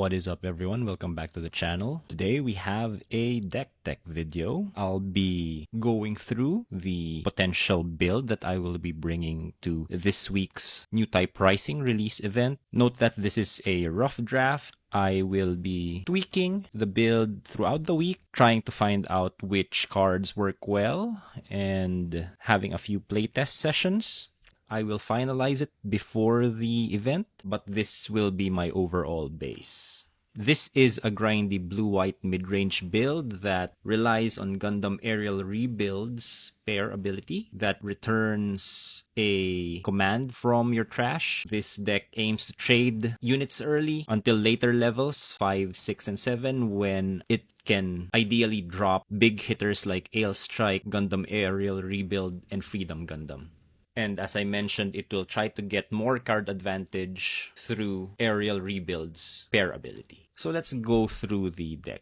What is up, everyone? Welcome back to the channel. Today we have a deck tech video. I'll be going through the potential build that I will be bringing to this week's Newtype Rising release event. Note that this is a rough draft. I will be tweaking the build throughout the week, trying to find out which cards work well and having a few playtest sessions. I will finalize it before the event, but this will be my overall base. This is a grindy blue-white mid-range build that relies on Gundam Aerial Rebuild's pair ability that returns a command from your trash. This deck aims to trade units early until later levels, 5, 6, and 7, when it can ideally drop big hitters like Ale Strike, Gundam Aerial Rebuild, and Freedom Gundam. And as I mentioned, it will try to get more card advantage through Aerial Rebuild's pair ability. So let's go through the deck.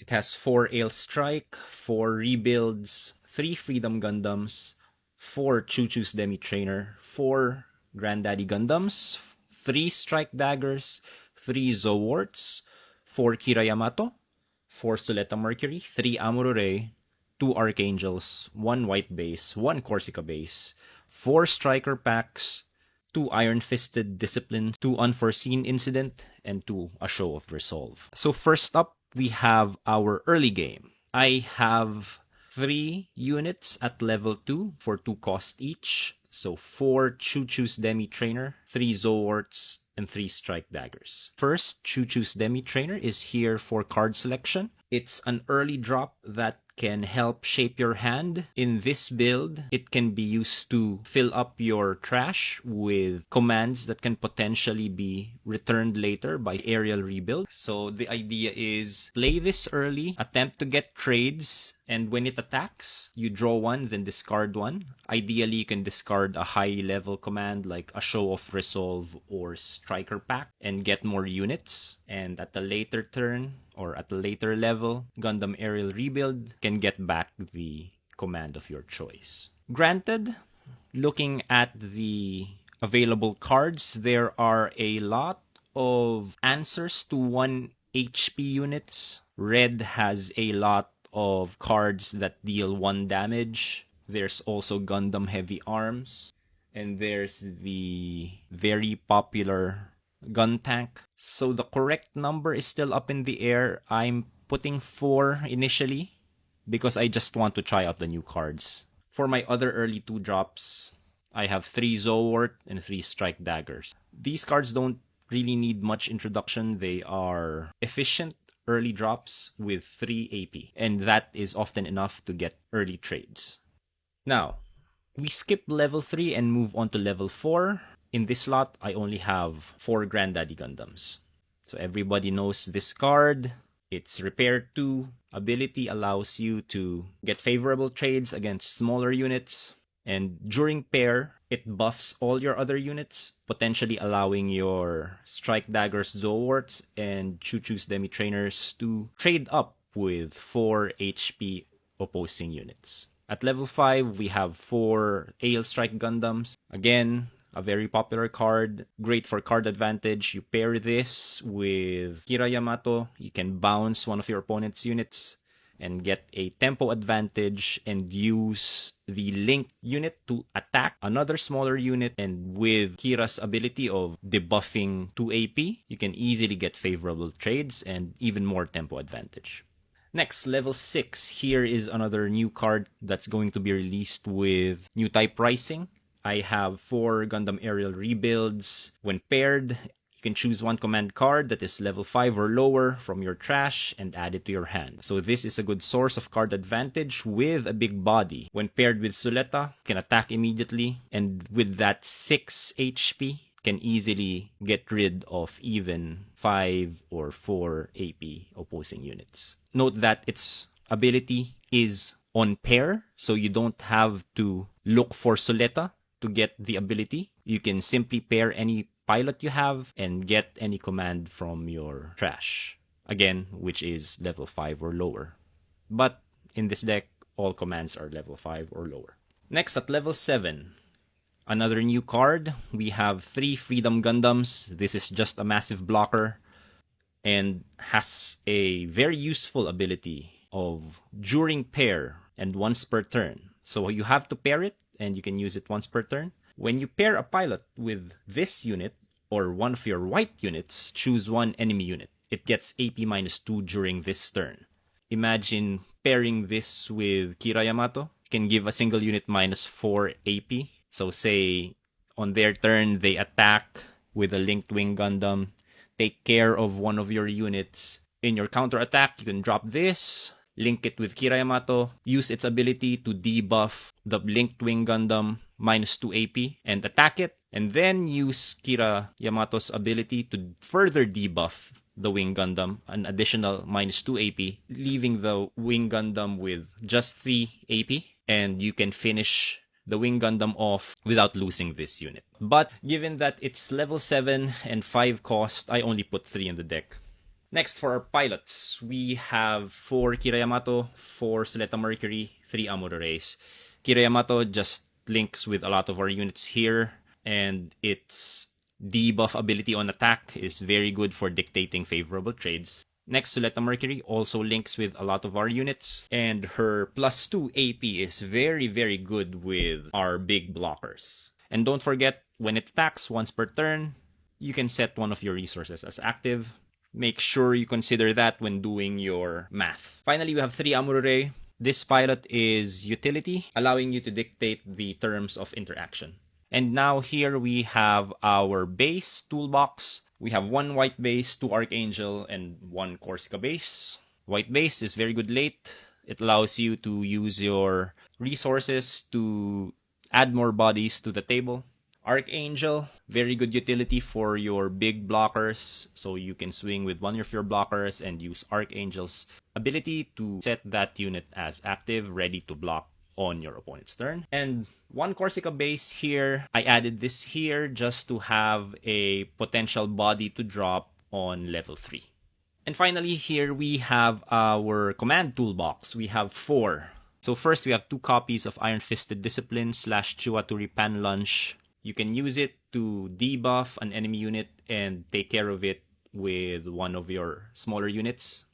It has 4 Ale Strike, 4 Rebuilds, 3 Freedom Gundams, 4 Choo-Choo's Demi Trainer, 4 Granddaddy Gundams, 3 Strike Daggers, 3 Zowarts, 4 Kira Yamato, 4 Soleta Mercury, 3 Amurure, 2 Archangels, 1 White Base, 1 Corsica Base, 4 Striker Packs, 2 Iron-Fisted Discipline, 2 Unforeseen Incident, and 2 A Show of Resolve. So first up, we have our early game. I have 3 units at level 2 for 2 cost each. So 4 Choo-Choo's Demi Trainer, 3 Zowarts, and 3 Strike Daggers. First, Choo-Choo's Demi Trainer is here for card selection. It's an early drop that can help shape your hand. In this build, it can be used to fill up your trash with commands that can potentially be returned later by Aerial Rebuild. So the idea is play this early, attempt to get trades, and when it attacks, you draw 1, then discard 1. Ideally, you can discard a high-level command like A Show of Resolve or Striker Pack and get more units. And at a later turn, or at a later level, Gundam Aerial Rebuild can get back the command of your choice. Granted, looking at the available cards, there are a lot of answers to 1 HP units. Red has a lot of cards that deal 1 damage. There's also Gundam Heavy Arms. And there's the very popular Gun Tank. So the correct number is still up in the air. I'm putting 4 initially because I just want to try out the new cards. For my other early 2 drops, I have 3 Zowart and 3 Strike Daggers. These cards don't really need much introduction. They are efficient early drops with 3 AP, and that is often enough to get early trades. Now, we skip level 3 and move on to level 4. In this slot, I only have 4 Granddaddy Gundams. So everybody knows this card. Its Repair 2 ability allows you to get favorable trades against smaller units. And during pair, it buffs all your other units, potentially allowing your Strike Daggers, Zowarts, and Choo-Choo's Demi Trainers to trade up with 4 HP opposing units. At level 5, we have 4 Ale Strike Gundams. Again, a very popular card, great for card advantage. You pair this with Kira Yamato, you can bounce one of your opponent's units and get a tempo advantage and use the linked unit to attack another smaller unit. And with Kira's ability of debuffing 2 AP, you can easily get favorable trades and even more tempo advantage. Next, level 6. Here is another new card that's going to be released with Newtype Rising. I have 4 Gundam Aerial Rebuilds. When paired, you can choose 1 command card that is level 5 or lower from your trash and add it to your hand. So this is a good source of card advantage with a big body. When paired with Soleta, you can attack immediately, and with that 6 HP, can easily get rid of even 5 or 4 AP opposing units. Note that its ability is on pair, so you don't have to look for Soleta to get the ability. You can simply pair any pilot you have and get any command from your trash. Again, which is level 5 or lower. But in this deck, all commands are level 5 or lower. Next, at level 7, another new card. We have 3 Freedom Gundams. This is just a massive blocker. and has a very useful ability of during pair and once per turn. So you have to pair it, and you can use it once per turn. When you pair a pilot with this unit or one of your white units, choose one enemy unit. It gets AP -2 during this turn. Imagine pairing this with Kira Yamato. You can give a single unit -4 AP. So say on their turn, they attack with a linked wing Gundam. Take care of one of your units. In your counter attack, you can drop this, link it with Kira Yamato, use its ability to debuff the linked wing Gundam -2 AP and attack it, and then use Kira Yamato's ability to further debuff the wing Gundam, an additional -2 AP, leaving the wing Gundam with just 3 AP, and you can finish the wing Gundam off without losing this unit. But given that it's level 7 and 5 cost, I only put 3 in the deck. Next, for our pilots, we have 4 Kira Yamato, 4 Suletta Mercury, 3 Amuro Rays. Kira Yamato just links with a lot of our units here, and its debuff ability on attack is very good for dictating favorable trades. Next, Suletta Mercury also links with a lot of our units, and her +2 AP is very, very good with our big blockers. And don't forget, when it attacks once per turn, you can set one of your resources as active. Make sure you consider that when doing your math. Finally, we have 3 Amuro Ray. This pilot is utility, allowing you to dictate the terms of interaction. And now here we have our base toolbox. We have 1 white base, 2 Archangel, and 1 Corsica base. White base is very good late. It allows you to use your resources to add more bodies to the table. Archangel, very good utility for your big blockers, so you can swing with one of your blockers and use Archangel's ability to set that unit as active, ready to block on your opponent's turn. And 1 Corsica base here, I added this here just to have a potential body to drop on level 3. And finally, here we have our command toolbox. We have 4. So first, we have 2 copies of Iron Fisted Discipline / Chuaturi Pan Lunch. You can use it to debuff an enemy unit and take care of it with one of your smaller units.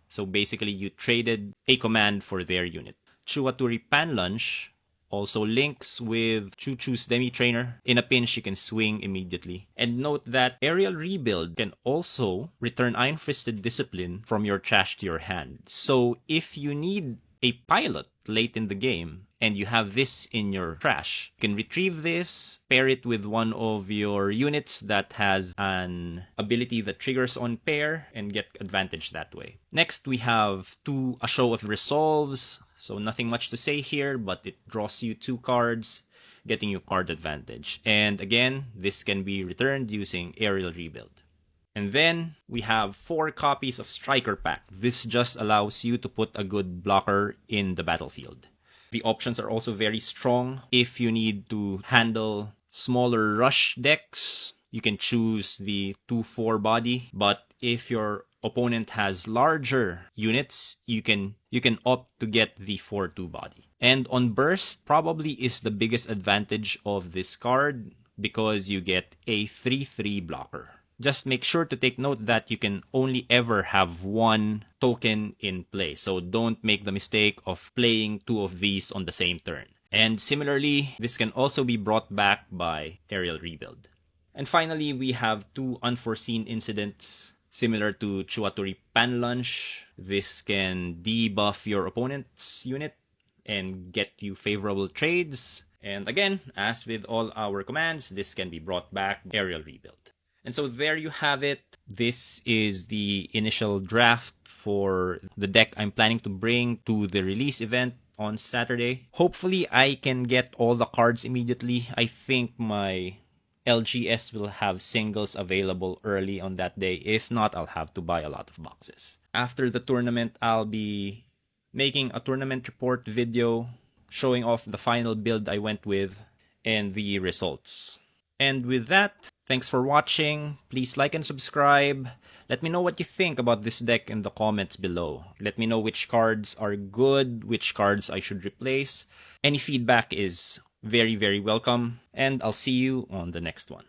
So basically, you traded a command for their unit. Chuaturi Pan Lunch also links with Choo-Choo's Demi Trainer. In a pinch, you can swing immediately. And note that Aerial Rebuild can also return Iron Fisted Discipline from your trash to your hand. So if you need a pilot late in the game and you have this in your trash, you can retrieve this, pair it with one of your units that has an ability that triggers on pair, and get advantage that way. Next, we have a show of resolves. So nothing much to say here, but it draws you 2 cards, getting you card advantage. And again, this can be returned using Aerial Rebuild. And then we have 4 copies of Striker Pack. This just allows you to put a good blocker in the battlefield. The options are also very strong. If you need to handle smaller rush decks, you can choose the 2-4 body. But if your opponent has larger units, you can opt to get the 4-2 body. And on burst, probably is the biggest advantage of this card because you get a 3-3 blocker. Just make sure to take note that you can only ever have 1 token in play. So don't make the mistake of playing 2 of these on the same turn. And similarly, this can also be brought back by Aerial Rebuild. And finally, we have 2 unforeseen incidents. Similar to Chuaturi Pan Lunch, this can debuff your opponent's unit and get you favorable trades. And again, as with all our commands, this can be brought back Aerial Rebuild. And so there you have it. This is the initial draft for the deck I'm planning to bring to the release event on Saturday. Hopefully I can get all the cards immediately. I think my LGS will have singles available early on that day. If not, I'll have to buy a lot of boxes. After the tournament, I'll be making a tournament report video showing off the final build I went with and the results. And with that, thanks for watching. Please like and subscribe. Let me know what you think about this deck in the comments below. Let me know which cards are good, which cards I should replace. Any feedback is very, very welcome. And I'll see you on the next one.